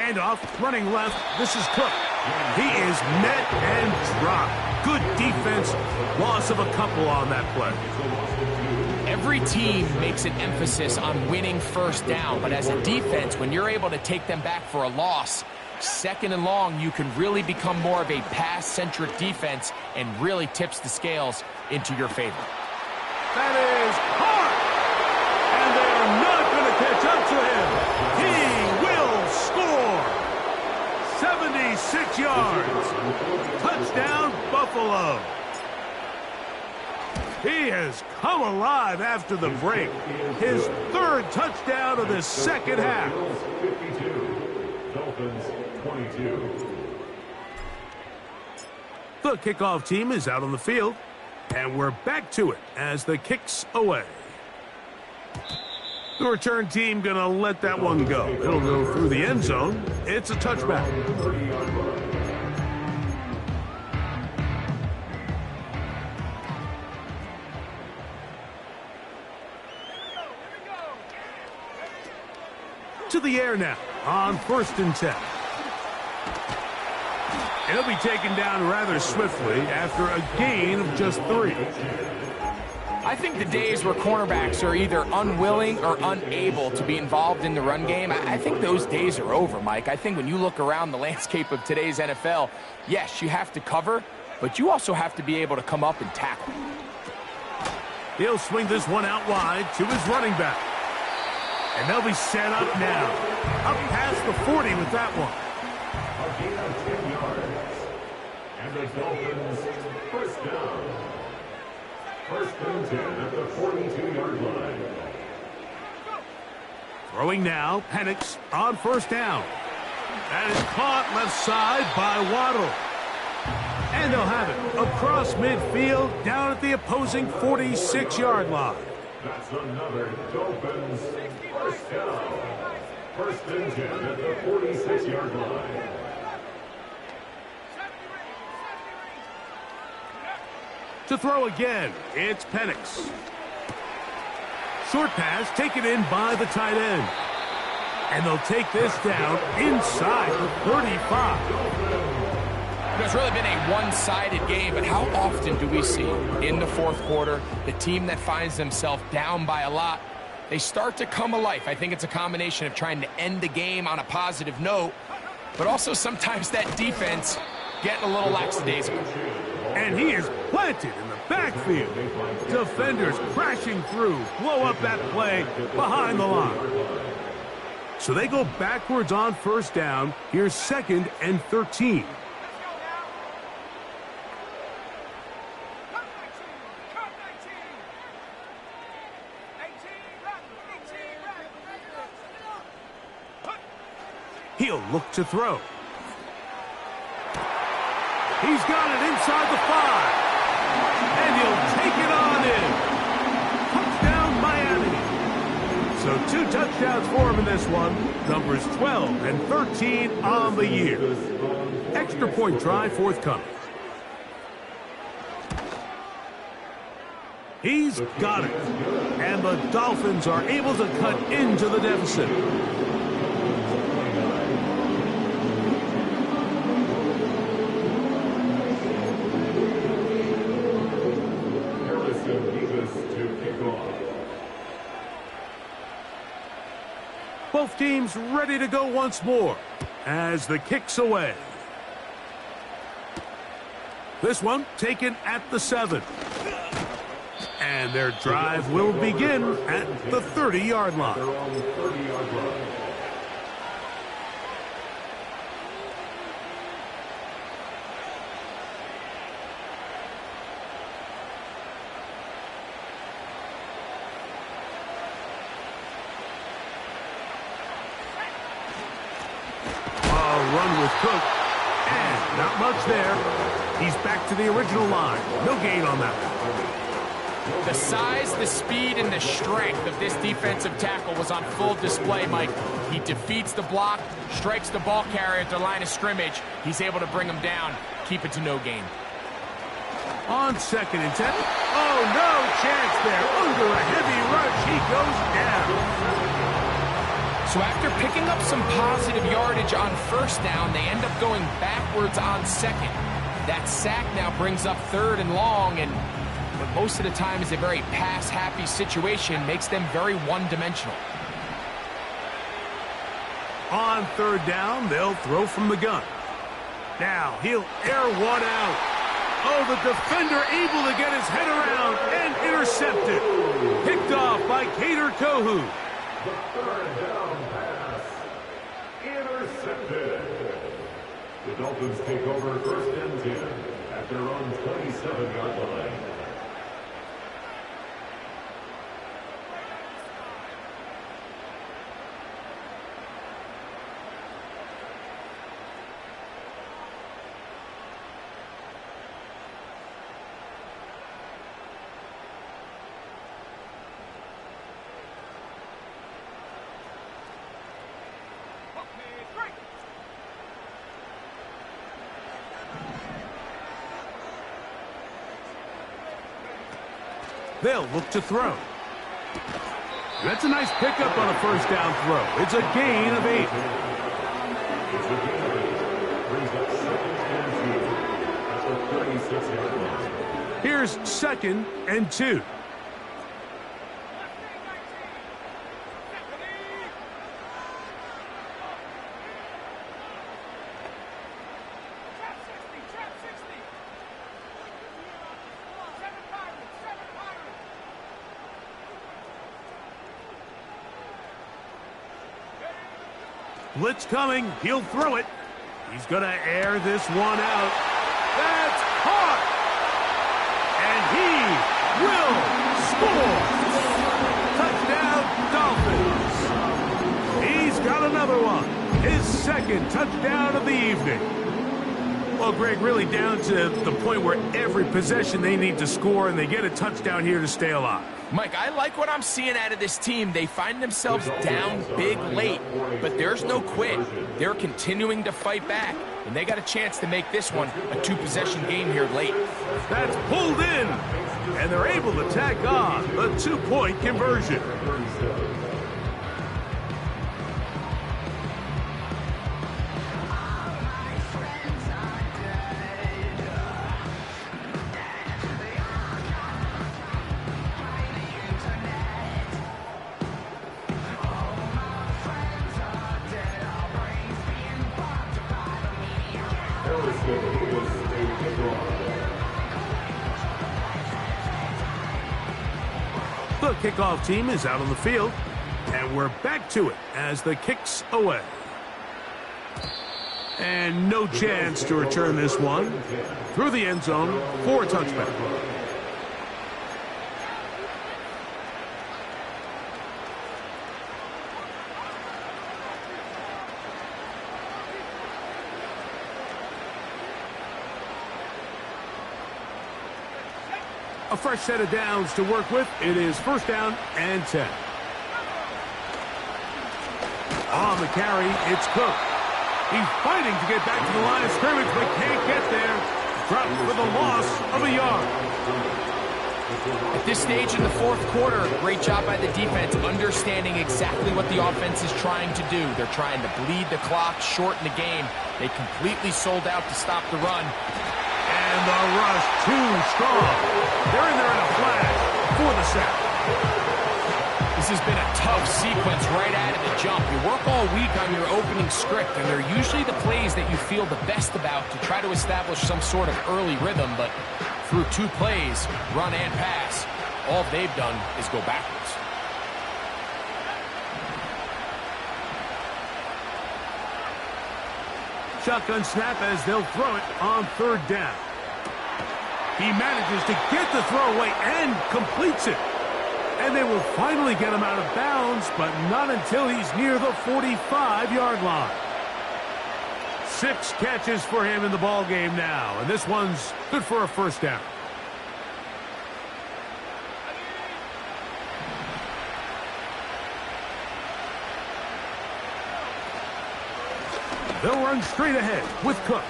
Handoff, running left. This is Cook. He is met and dropped. Good defense. Loss of a couple on that play. Every team makes an emphasis on winning first down, but as a defense, when you're able to take them back for a loss, second and long, you can really become more of a pass-centric defense and really tips the scales into your favor. That is hard. And they're not going to catch up to him. He will score. 76 yards. Touchdown, Buffalo. He has come alive after the break. His third touchdown of the second half. 52. Dolphins 22. The kickoff team is out on the field, and we're back to it as the kick's away. The return team going to let that one go. It'll go through the end zone. It's a touchback. To the air now on 1st and 10. It'll be taken down rather swiftly after a gain of just 3. I think the days where cornerbacks are either unwilling or unable to be involved in the run game, I think those days are over, Mike. I think when you look around the landscape of today's NFL, yes, you have to cover, but you also have to be able to come up and tackle. He'll swing this one out wide to his running back. And they'll be set up now. Up past the 40 with that one. A gain of 10 yards. And the Dolphins first down. 1st and 10 at the 42-yard line. Throwing now, Penix on 1st down. That is caught left side by Waddle. And they'll have it across midfield down at the opposing 46-yard line. That's another Dolphins first down. 1st and 10 at the 46-yard line. To throw again, it's Penix. Short pass taken in by the tight end. And they'll take this down inside the 35. It's really been a one-sided game, but how often do we see in the 4th quarter the team that finds themselves down by a lot, they start to come alive? I think it's a combination of trying to end the game on a positive note, but also sometimes that defense getting a little lackadaisical. And he is planted in the backfield. Defenders crashing through, blow up that play behind the line. So they go backwards on 1st down. Here's 2nd and 13. He'll look to throw. He's got it inside the 5. And he'll take it on in. Touchdown, Miami. So 2 touchdowns for him in this one. Numbers 12 and 13 on the year. Extra point try forthcoming. He's got it. And the Dolphins are able to cut into the deficit. Both teams ready to go once more as the kick's away. This one taken at the 7. And their drive will begin at the 30-yard line. Run with Cook, and not much there. He's back to the original line. No gain on that one. The size, the speed, and the strength of this defensive tackle was on full display, Mike. He defeats the block, strikes the ball carrier at the line of scrimmage. He's able to bring him down, keep it to no gain. On 2nd and 10. Oh, no chance there. Under a heavy rush, he goes down. So after picking up some positive yardage on first down, they end up going backwards on second. That sack now brings up third and long, and what most of the time is a very pass-happy situation, makes them very one-dimensional. On third down, they'll throw from the gun. Now he'll air one out. Oh, the defender able to get his head around and intercepted. Picked off by Kader Kohu. The third down pass. Intercepted. The Dolphins take over first and 10 at their own 27-yard line. They'll look to throw. That's a nice pickup on a first down throw. It's a gain of 8. It's a gain of 8. Brings up second and 2 at the 36-yard line. Here's second and 2. Blitz coming. He'll throw it. He's going to air this one out. That's caught. And he will score. Touchdown, Dolphins. He's got another one. His second touchdown of the evening. Well, Greg, really down to the point where every possession they need to score, and they get a touchdown here to stay alive. Mike, I like what I'm seeing out of this team. They find themselves down big late, but there's no quit. They're continuing to fight back, and they got a chance to make this one a 2-possession game here late. That's pulled in, and they're able to tack on the 2-point conversion. The kickoff team is out on the field, and we're back to it as the kick's away. And no chance to return this one through the end zone for a touchback. A fresh set of downs to work with. It is first down and 10. On the carry, it's Cook. He's fighting to get back to the line of scrimmage, but can't get there. Dropped for the loss of a yard. At this stage in the fourth quarter, great job by the defense understanding exactly what the offense is trying to do. They're trying to bleed the clock, shorten the game. They completely sold out to stop the run. And the rush too strong. They're in there in a flash for the sack. This has been a tough sequence right out of the jump. You work all week on your opening script, and they're usually the plays that you feel the best about to try to establish some sort of early rhythm, but through 2 plays, run and pass, all they've done is go backwards. Shotgun snap as they'll throw it on third down. He manages to get the throw away and completes it. And they will finally get him out of bounds, but not until he's near the 45-yard line. 6 catches for him in the ball game now, and this one's good for a first down. They'll run straight ahead with Cook.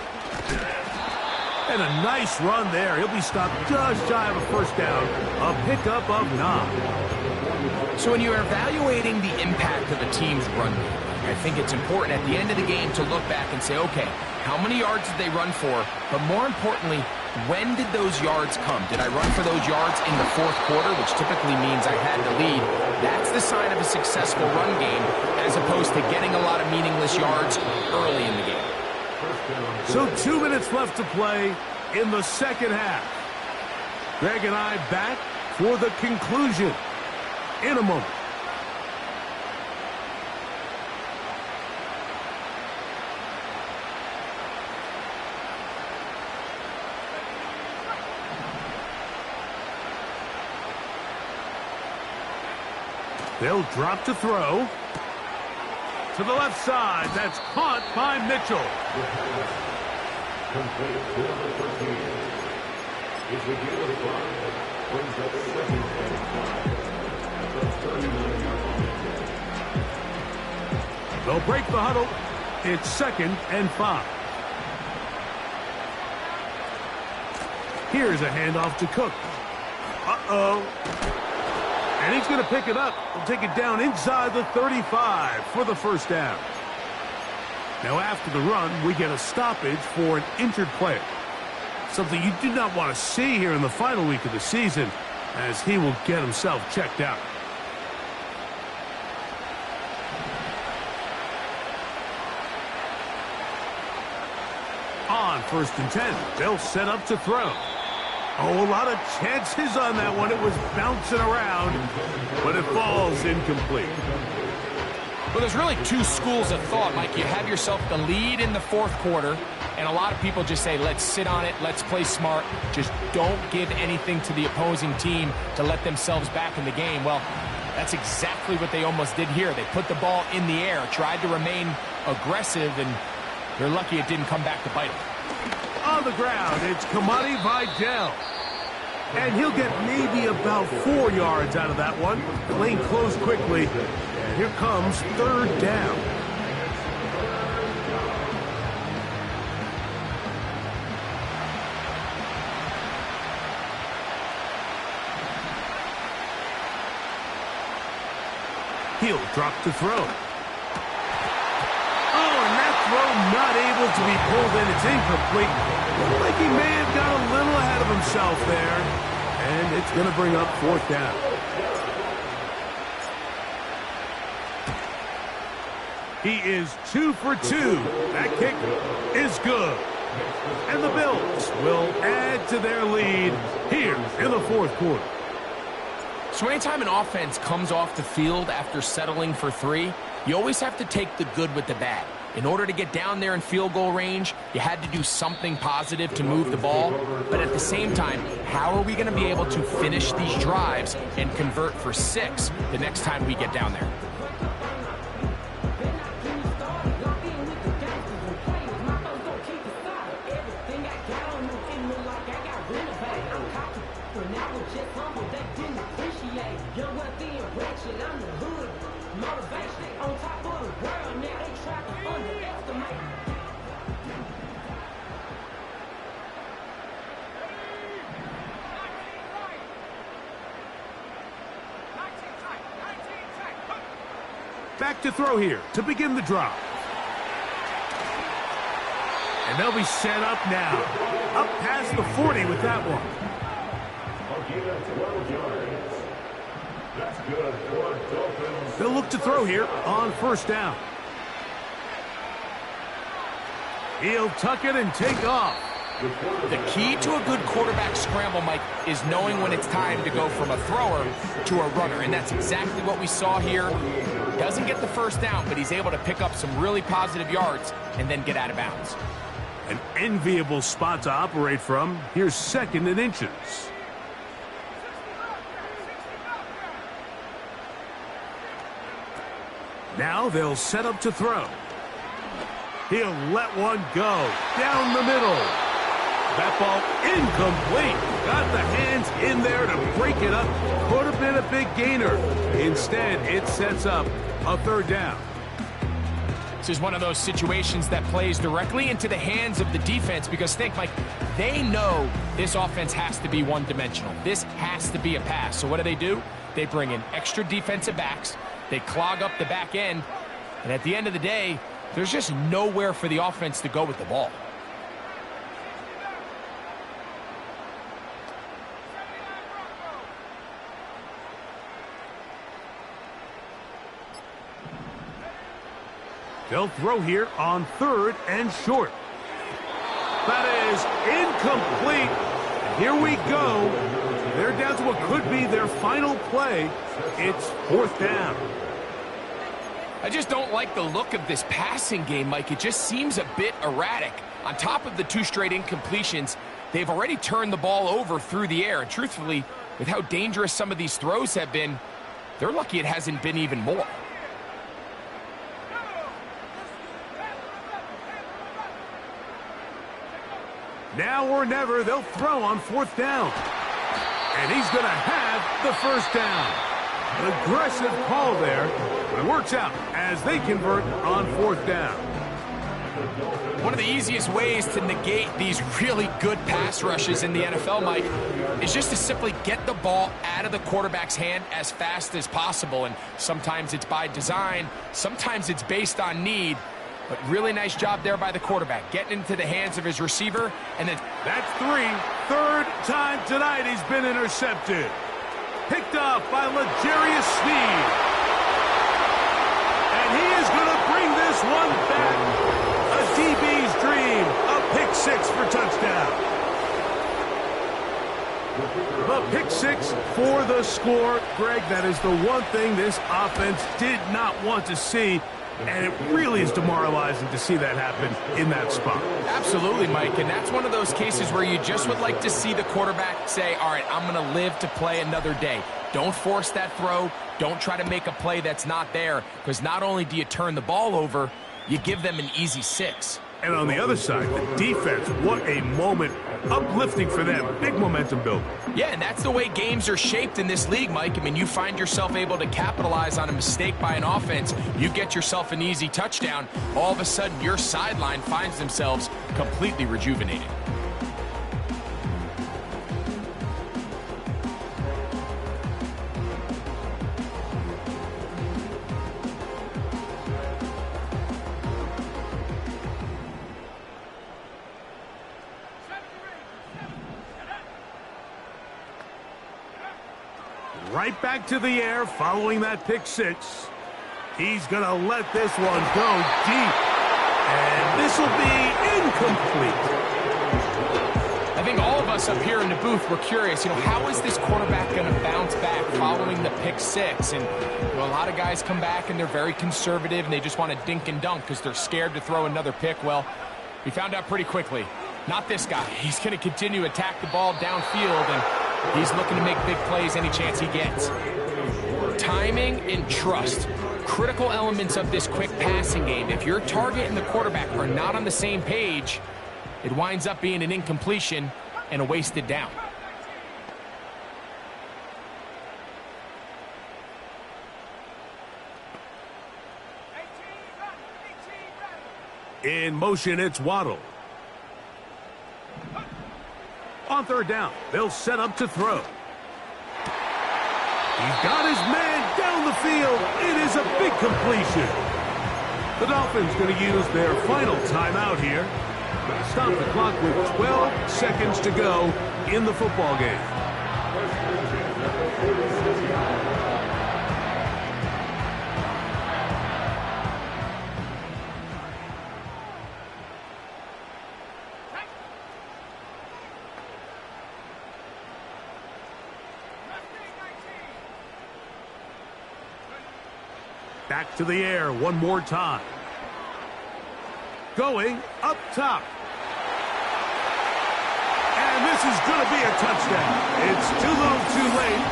And a nice run there. He'll be stopped just shy of a first down. A pickup of 9. So when you're evaluating the impact of a team's run game, I think it's important at the end of the game to look back and say, okay, how many yards did they run for? But more importantly, when did those yards come? Did I run for those yards in the fourth quarter, which typically means I had the lead? That's the sign of a successful run game, as opposed to getting a lot of meaningless yards early in the game. So 2 minutes left to play in the second half. Greg and I back for the conclusion in a moment. They'll drop to throw. To the left side. That's caught by Mitchell. Complete to number 13. It's the game of the clock. Brings up second and 5 at the 39-yard line. They'll break the huddle. It's second and 5. Here's a handoff to Cook. Uh-oh. And he's going to pick it up. He'll take it down inside the 35 for the first down. Now after the run, we get a stoppage for an injured player. Something you do not want to see here in the final week of the season, as he will get himself checked out. On 1st and 10, they'll set up to throw. Oh, a lot of chances on that one. It was bouncing around, but it falls incomplete. Well, there's really two schools of thought, Mike. You have yourself the lead in the fourth quarter, and a lot of people just say, let's sit on it, let's play smart, just don't give anything to the opposing team to let themselves back in the game. Well, that's exactly what they almost did here. They put the ball in the air, tried to remain aggressive, and they're lucky it didn't come back to bite them. On the ground, it's Kamani Vidal. And he'll get maybe about 4 yards out of that one. Lane closed quickly. And here comes 3rd down. He'll drop to throw. Not able to be pulled in. It's incomplete. Looked like he may have got a little ahead of himself there. And it's going to bring up 4th down. He is 2 for 2. That kick is good. And the Bills will add to their lead here in the fourth quarter. So anytime an offense comes off the field after settling for 3, you always have to take the good with the bad. In order to get down there in field goal range, you had to do something positive to move the ball. But at the same time, how are we going to be able to finish these drives and convert for 6 the next time we get down there? Back to throw here to begin the drive. And they'll be set up now. Up past the 40 with that one. That's good for Dolphins. They'll look to throw here on 1st down. He'll tuck it and take off. The key to a good quarterback scramble, Mike, is knowing when it's time to go from a thrower to a runner. And that's exactly what we saw here. Doesn't get the 1st down, but he's able to pick up some really positive yards and then get out of bounds. An enviable spot to operate from. Here's 2nd and inches. Now they'll set up to throw. He'll let one go down the middle. That ball incomplete. Got the hands in there to break it up. Could have been a big gainer. Instead, it sets up a 3rd down. This is one of those situations that plays directly into the hands of the defense because think, Mike, they know this offense has to be one-dimensional. This has to be a pass. So what do? They bring in extra defensive backs. They clog up the back end. And at the end of the day, there's just nowhere for the offense to go with the ball. They'll throw here on 3rd and short. That is incomplete. And here we go. They're down to what could be their final play. It's 4th down. I just don't like the look of this passing game, Mike. It just seems a bit erratic. On top of the 2 straight incompletions, they've already turned the ball over through the air. And truthfully, with how dangerous some of these throws have been, they're lucky it hasn't been even more. Now or never, they'll throw on 4th down. And he's going to have the 1st down. An aggressive call there, but it works out as they convert on 4th down. One of the easiest ways to negate these really good pass rushes in the NFL, Mike, is just to simply get the ball out of the quarterback's hand as fast as possible. And sometimes it's by design, sometimes it's based on need. But really nice job there by the quarterback, getting into the hands of his receiver. And then that's 3. 3rd time tonight he's been intercepted. Picked off by L'Jarius Sneed. And he is going to bring this one back. A DB's dream. A pick 6 for touchdown. The pick 6 for the score. Greg, that is the one thing this offense did not want to see. And it really is demoralizing to see that happen in that spot. Absolutely, Mike. And that's one of those cases where you just would like to see the quarterback say, all right, I'm going to live to play another day. Don't force that throw. Don't try to make a play that's not there. Because not only do you turn the ball over, you give them an easy 6. And on the other side, the defense, what a moment. Uplifting for them. Big momentum build. Yeah, and that's the way games are shaped in this league, Mike. I mean, you find yourself able to capitalize on a mistake by an offense. You get yourself an easy touchdown. All of a sudden, your sideline finds themselves completely rejuvenated. Right back to the air following that pick 6. He's going to let this one go deep. And this will be incomplete. I think all of us up here in the booth were curious, how is this quarterback going to bounce back following the pick 6? And a lot of guys come back and they're very conservative and they just want to dink and dunk because they're scared to throw another pick. Well, we found out pretty quickly. Not this guy. He's going to continue to attack the ball downfield, and he's looking to make big plays any chance he gets. Timing and trust, critical elements of this quick passing game. If your target and the quarterback are not on the same page, it winds up being an incompletion and a wasted down. In motion, it's Waddle. On 3rd down, they'll set up to throw. He's got his man down the field. It is a big completion. The Dolphins going to use their final timeout here. Stop the clock with 12 seconds to go in the football game. Back to the air one more time. Going up top. And this is going to be a touchdown. It's too little too late.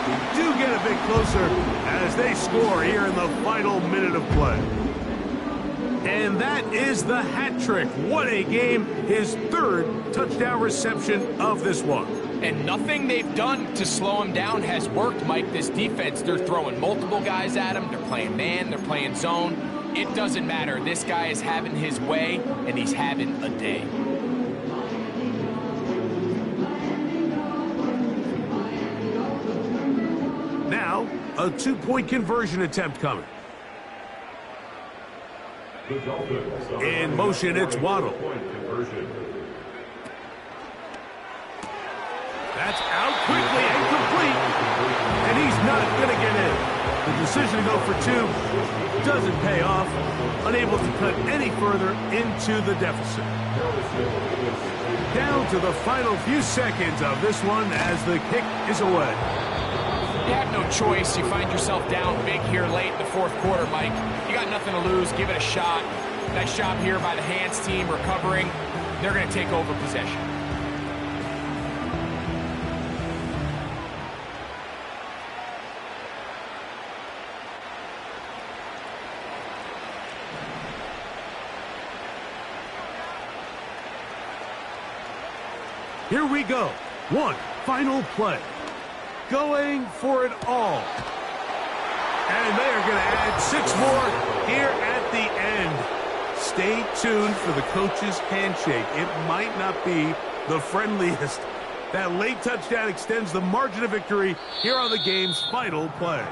We do get a bit closer as they score here in the final minute of play. And that is the hat trick. What a game. His 3rd touchdown reception of this one. And nothing they've done to slow him down has worked, Mike. This defense, they're throwing multiple guys at him. They're playing man, they're playing zone. It doesn't matter. This guy is having his way, and he's having a day. Now, a two-point conversion attempt coming. In motion, it's Waddle. That's out quickly and complete. And he's not going to get in. The decision to go for two doesn't pay off. Unable to cut any further into the deficit. Down to the final few seconds of this one as the kick is away. You have no choice. You find yourself down big here late in the fourth quarter, Mike. You got nothing to lose. Give it a shot. Nice job here by the hands team recovering. They're going to take over possession. Here we go. One final play. Going for it all. And they are going to add 6 more here at the end. Stay tuned for the coach's handshake. It might not be the friendliest. That late touchdown extends the margin of victory here on the game's final play.